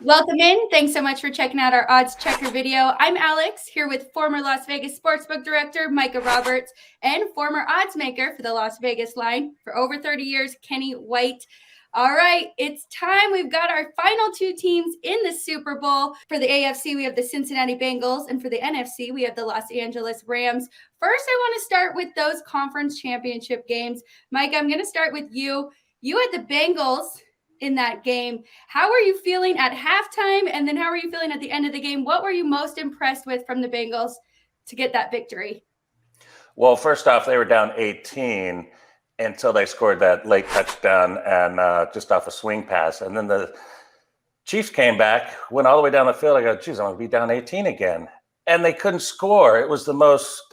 Welcome in. Thanks so much for checking out our odds checker video. I'm Alex, here with former Las Vegas Sportsbook Director Micah Roberts and former odds maker for the Las Vegas line for over 30 years, Kenny White. All right, it's time. We've got our final two teams in the Super Bowl. For the AFC, we have the Cincinnati Bengals, and for the NFC, we have the Los Angeles Rams. First, I want to start with those conference championship games. Mike, I'm going to start with you. You had the Bengals in that game. How were you feeling at halftime? And then how were you feeling at the end of the game? What were you most impressed with from the Bengals to get that victory? Well, first off, they were down 18 until they scored that late touchdown and just off a swing pass. And then the Chiefs came back, went all the way down the field. I go, geez, I'm going to be down 18 again. And they couldn't score. It was the most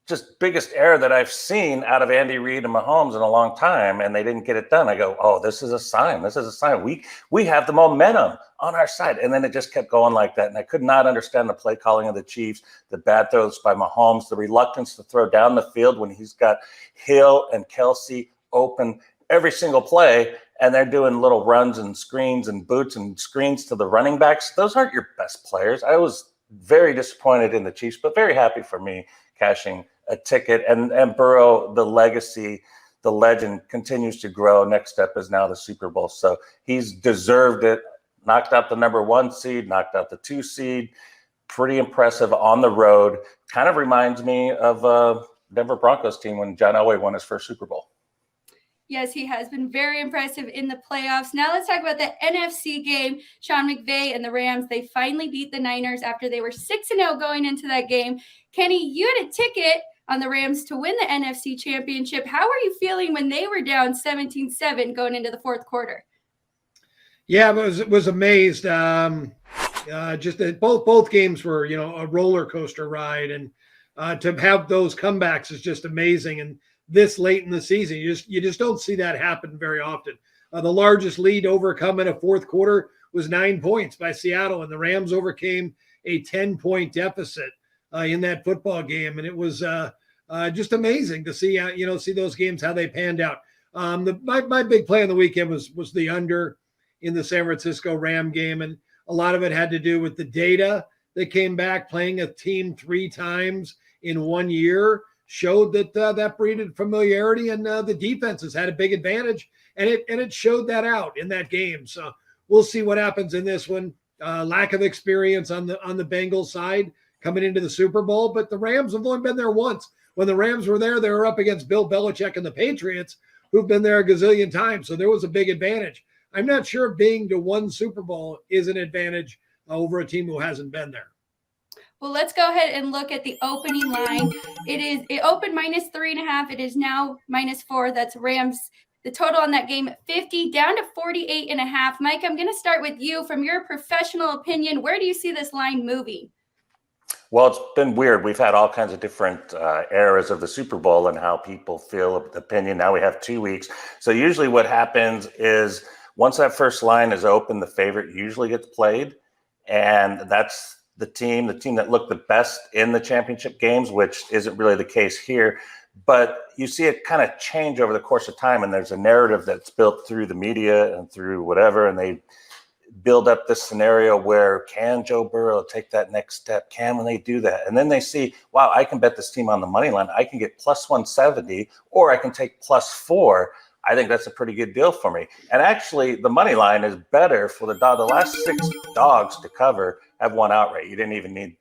just biggest error that I've seen out of Andy Reid and Mahomes in a long time, and they didn't get it done. I go, oh, this is a sign. This is a sign. We have the momentum on our side. And then it just kept going like that. And I could not understand the play calling of the Chiefs, the bad throws by Mahomes, the reluctance to throw down the field when he's got Hill and Kelsey open every single play, and they're doing little runs and screens and boots and screens to the running backs. Those aren't your best players. I was very disappointed in the Chiefs, but very happy for me cashing a ticket. And Burrow, the legacy, the legend continues to grow. Next step is now the Super Bowl. So he's deserved it. Knocked out the number 1 seed, knocked out the 2 seed. Pretty impressive on the road. Kind of reminds me of Denver Broncos team when John Elway won his first Super Bowl. Yes, he has been very impressive in the playoffs. Now let's talk about the NFC game. Sean McVay and the Rams, they finally beat the Niners after they were 6-0 going into that game. Kenny, you had a ticket on the Rams to win the NFC Championship. How were you feeling when they were down 17-7 going into the fourth quarter? Yeah, I was amazed. Just that both games were, a roller coaster ride, and to have those comebacks is just amazing. And this late in the season, you just don't see that happen very often. The largest lead overcome in a fourth quarter was 9 points by Seattle, and the Rams overcame a 10-point deficit in that football game, and it was just amazing to see see those games, how they panned out. My big play on the weekend was the under in the San Francisco Ram game, and a lot of it had to do with the data that came back. Playing a team 3 times in 1 year showed that breeded familiarity, and the defenses had a big advantage, and it showed that out in that game. So we'll see what happens in this one. Lack of experience on the Bengals side coming into the Super Bowl, but the Rams have only been there once. When the Rams were there, they were up against Bill Belichick and the Patriots, who've been there a gazillion times. So there was a big advantage. I'm not sure if being to one Super Bowl is an advantage over a team who hasn't been there. Well, let's go ahead and look at the opening line. It opened -3.5. It is now -4. That's Rams. The total on that game, 50 down to 48.5. Mike, I'm going to start with you. From your professional opinion, where do you see this line moving? Well, it's been weird. We've had all kinds of different eras of the Super Bowl and how people feel of the opinion. Now we have 2 weeks. So usually what happens is once that first line is open, the favorite usually gets played. And that's the team that looked the best in the championship games, which isn't really the case here. But you see it kind of change over the course of time. And there's a narrative that's built through the media and through whatever. And they build up this scenario where, can Joe Burrow take that next step? Can they do that? And then they see, wow, I can bet this team on the money line. I can get +170, or I can take +4. I think that's a pretty good deal for me. And actually, the money line is better for the dog. The last 6 dogs to cover have won outright. You didn't even need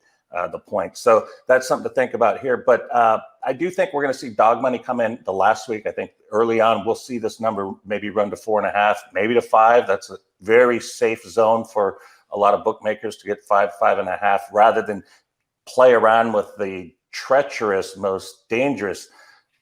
the points. So that's something to think about here. But I do think we're going to see dog money come in the last week. I think early on, we'll see this number maybe run to 4.5, maybe to 5. That's a very safe zone for a lot of bookmakers to get 5, 5.5, rather than play around with the treacherous, most dangerous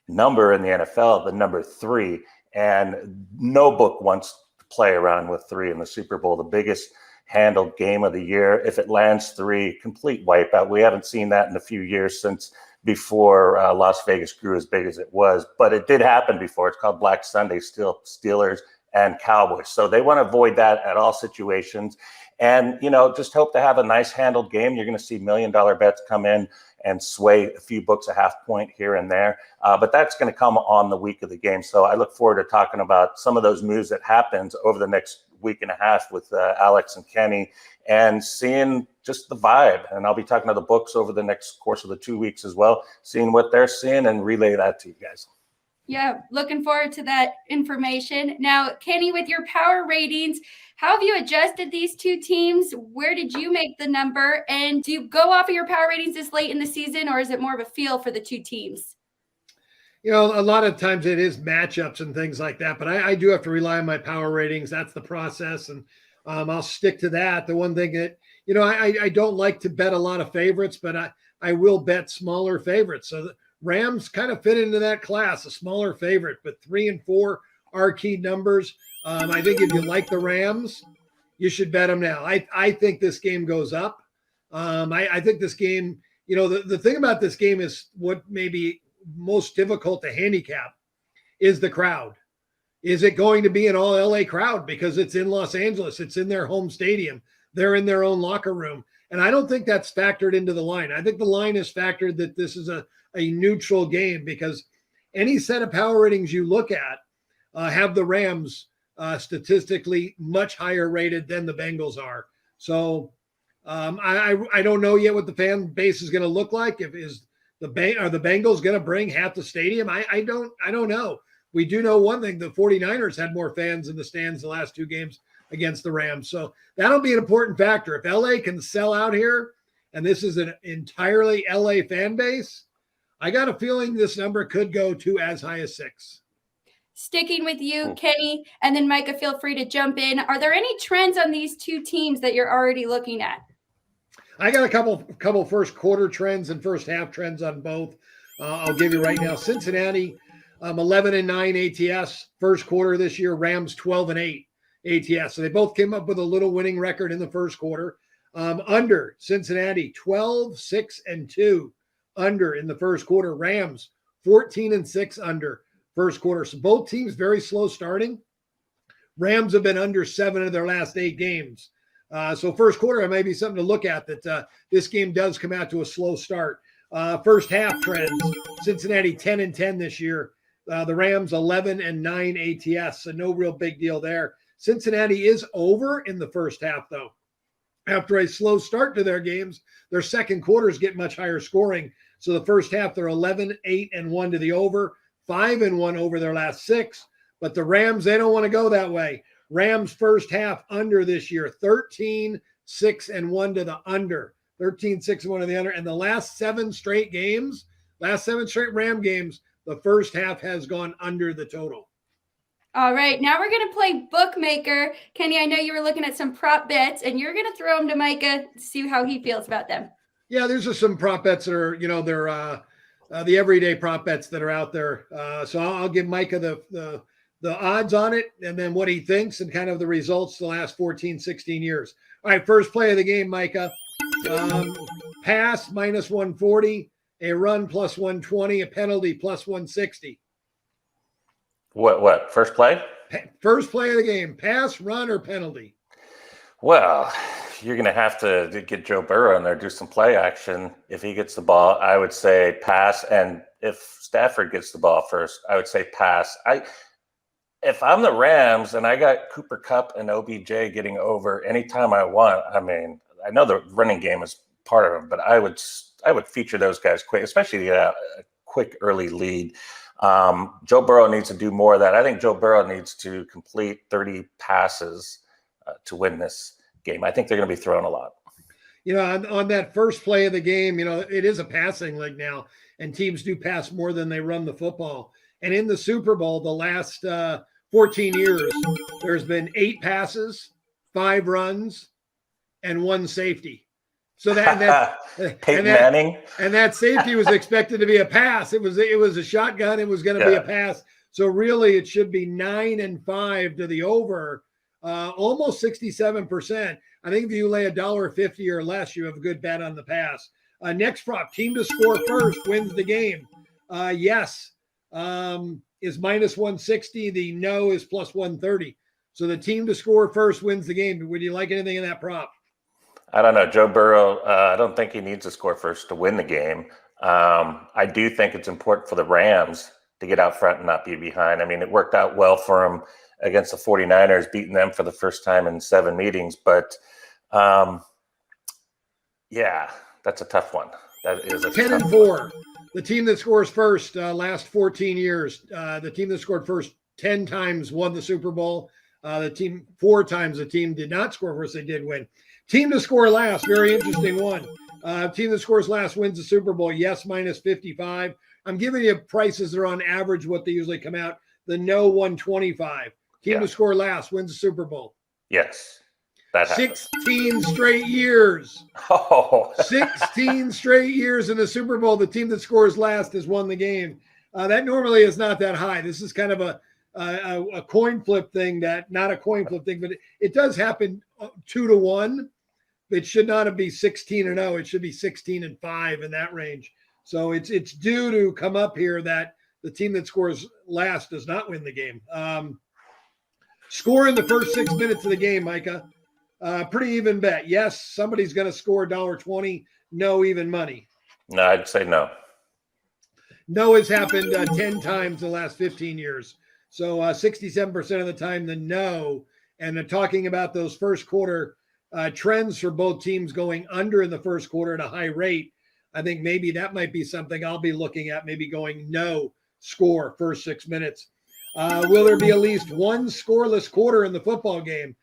number in the NFL, the number 3. And no book wants to play around with 3 in the Super Bowl, the biggest handled game of the year. If it lands 3, complete wipeout. We haven't seen that in a few years since before Las Vegas grew as big as it was. But it did happen before. It's called Black Sunday, still Steelers and Cowboys. So they want to avoid that at all situations. And, just hope to have a nice handled game. You're going to see $1 million bets come in and sway a few books a half point here and there. But that's going to come on the week of the game. So I look forward to talking about some of those moves that happens over the next week and a half with Alex and Kenny, and seeing just the vibe. And I'll be talking to the books over the next course of the 2 weeks as well, seeing what they're seeing and relay that to you guys. Yeah, looking forward to that information. Now, Kenny, with your power ratings, how have you adjusted these two teams? Where did you make the number? And do you go off of your power ratings this late in the season, or is it more of a feel for the two teams? You know, a lot of times it is matchups and things like that, but I do have to rely on my power ratings. That's the process, and I'll stick to that. The one thing that, you know, I don't like to bet a lot of favorites, but I will bet smaller favorites. So the Rams kind of fit into that class, a smaller favorite, but 3 and 4 are key numbers. I think if you like the Rams, you should bet them now. I think this game goes up. I think this game, you know, the thing about this game is what maybe most difficult to handicap is the crowd. Is it going to be an all LA crowd because it's in Los Angeles? It's in their home stadium. They're in their own locker room. And I don't think that's factored into the line. I think the line is factored that this is a neutral game, because any set of power ratings you look at have the Rams statistically much higher rated than the Bengals are. So I don't know yet what the fan base is going to look like. Are the Bengals going to bring half the stadium? I don't know. We do know one thing: the 49ers had more fans in the stands the last two games against the Rams. So that'll be an important factor. If LA can sell out here, and this is an entirely LA fan base, I got a feeling this number could go to as high as 6. Sticking with you, Kenny, and then Micah, feel free to jump in. Are there any trends on these two teams that you're already looking at? I got a couple first quarter trends and first half trends on both. I'll give you right now. Cincinnati, 11-9 ATS first quarter this year. Rams 12-8 ATS. So they both came up with a little winning record in the first quarter. Under Cincinnati, 12-6-2 under in the first quarter. Rams 14-6 under first quarter. So both teams very slow starting. Rams have been under 7 of their last 8 games. So first quarter, it may be something to look at, that this game does come out to a slow start. First half trends: Cincinnati 10-10 this year. The Rams 11-9 ATS. So no real big deal there. Cincinnati is over in the first half, though. After a slow start to their games, their second quarters get much higher scoring. So the first half, they're 11-8-1 to the over, 5-1 over their last 6. But the Rams, they don't want to go that way. Rams first half under this year, 13-6-1 to the under, 13-6-1 to the under. And the last 7 straight Ram games, the first half has gone under the total. All right, now we're going to play Bookmaker. Kenny, I know you were looking at some prop bets, and you're going to throw them to Micah to see how he feels about them. Yeah, there's just some prop bets that are, you know, they're the everyday prop bets that are out there. So I'll give Micah the odds on it, and then what he thinks and kind of the results the last 14, 16 years. All right, first play of the game, Micah. Pass -140, a run +120, a penalty +160. What? First play? First play of the game, pass, run, or penalty? Well, you're going to have to get Joe Burrow in there, do some play action. If he gets the ball, I would say pass. And if Stafford gets the ball first, I would say pass. If I'm the Rams and I got Cooper Kupp and OBJ getting over anytime I want, I mean, I know the running game is part of it, but I would feature those guys quick, especially a quick early lead. Joe Burrow needs to do more of that. I think Joe Burrow needs to complete 30 passes to win this game. I think they're going to be throwing a lot. You know, on that first play of the game, you know, it is a passing league now, and teams do pass more than they run the football. And in the Super Bowl, the last 14 years, there's been 8 passes, 5 runs, and 1 safety. So Peyton Manning, and that safety was expected to be a pass. It was a shotgun. It was going to be a pass. So really, it should be 9-5 to the over, almost 67%. I think if you lay $1.50 or less, you have a good bet on the pass. Next prop: team to score first wins the game. Yes, is -160. The no is +130. So the team to score first wins the game. Would you like anything in that prop? I don't know. Joe Burrow, I don't think he needs to score first to win the game. I do think it's important for the Rams to get out front and not be behind. I mean, it worked out well for him against the 49ers, beating them for the first time in 7 meetings. But yeah, that's a tough one. That is a 10-4. The team that scores first last 14 years. The team that scored first 10 times won the Super Bowl. The team 4 times the team did not score first. They did win. Team to score last. Very interesting one. Team that scores last wins the Super Bowl. Yes, -55. I'm giving you prices that are on average what they usually come out. The no 125. Team to score last wins the Super Bowl. Yes. That happens. 16 straight years. Oh. 16 straight years in the Super Bowl. The team that scores last has won the game. That normally is not that high. This is kind of a coin flip thing, not a coin flip thing, but it does happen 2-1. It should not be 16-0. It should be 16-5 in that range. So it's due to come up here that the team that scores last does not win the game. Score in the first 6 minutes of the game, Micah. Pretty even bet. Yes, somebody's going to score $1.20. No even money. No, I'd say no. No has happened 10 times in the last 15 years. So 67% of the time, the no. And talking about those first quarter trends for both teams going under in the first quarter at a high rate, I think maybe that might be something I'll be looking at, maybe going no score first 6 minutes. Will there be at least one scoreless quarter in the football game?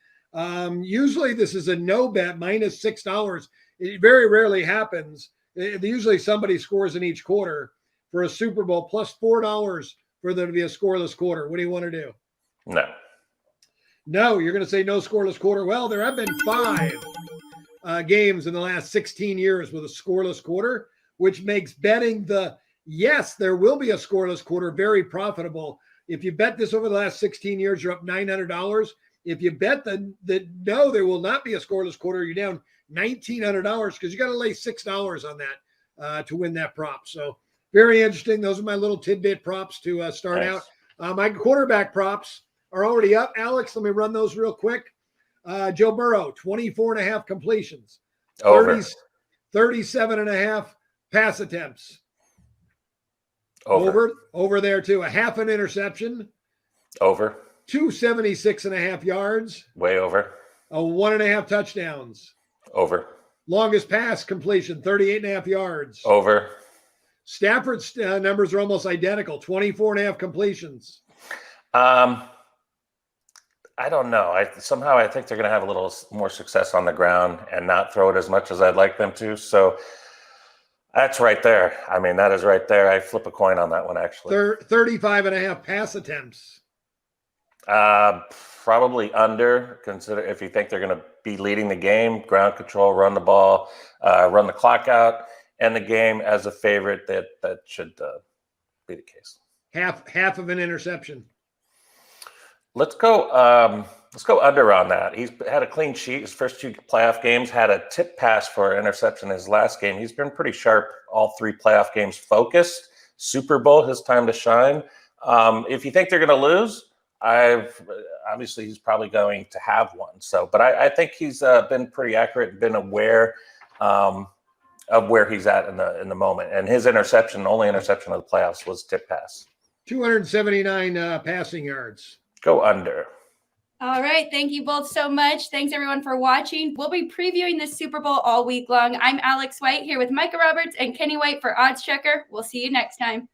Usually this is a no bet, -$6. It very rarely happens. Usually somebody scores in each quarter for a Super Bowl, plus $4 for there to be a scoreless quarter. What do you want to do? No. No, you're going to say no scoreless quarter. Well, there have been 5 games in the last 16 years with a scoreless quarter, which makes betting yes, there will be a scoreless quarter very profitable. If you bet this over the last 16 years, you're up $900. If you bet that no, there will not be a scoreless quarter, you're down $1,900 because you got to lay $6 on that to win that prop. So very interesting. Those are my little tidbit props to start out. My quarterback props are already up. Alex, let me run those real quick. Joe Burrow, 24.5 completions. Over. 37.5 pass attempts. Over there too. A half an interception. Over. 276.5 yards. Way over. 1.5 touchdowns. Over. Longest pass completion, 38.5 yards. Over. Stafford's numbers are almost identical, 24.5 completions. I don't know. I think they're going to have a little more success on the ground and not throw it as much as I'd like them to. So that's right there. I mean, that is right there. I flip a coin on that one, actually. 35.5 pass attempts. Probably under. Consider if you think they're going to be leading the game, ground control, run the ball, run the clock out, and the game as a favorite. That should be the case. Half of an interception. Let's go under on that. He's had a clean sheet his first 2 playoff games, had a tip pass for an interception his last game. He's been pretty sharp all 3 playoff games, focused. Super Bowl, his time to shine. If you think they're going to lose, obviously he's probably going to have one. So, but I think he's been pretty accurate and been aware of where he's at in the moment. And his only interception of the playoffs was tip pass. 279 passing yards. Go under. All right. Thank you both so much. Thanks, everyone, for watching. We'll be previewing the Super Bowl all week long. I'm Alex White here with Micah Roberts and Kenny White for Odds Checker. We'll see you next time.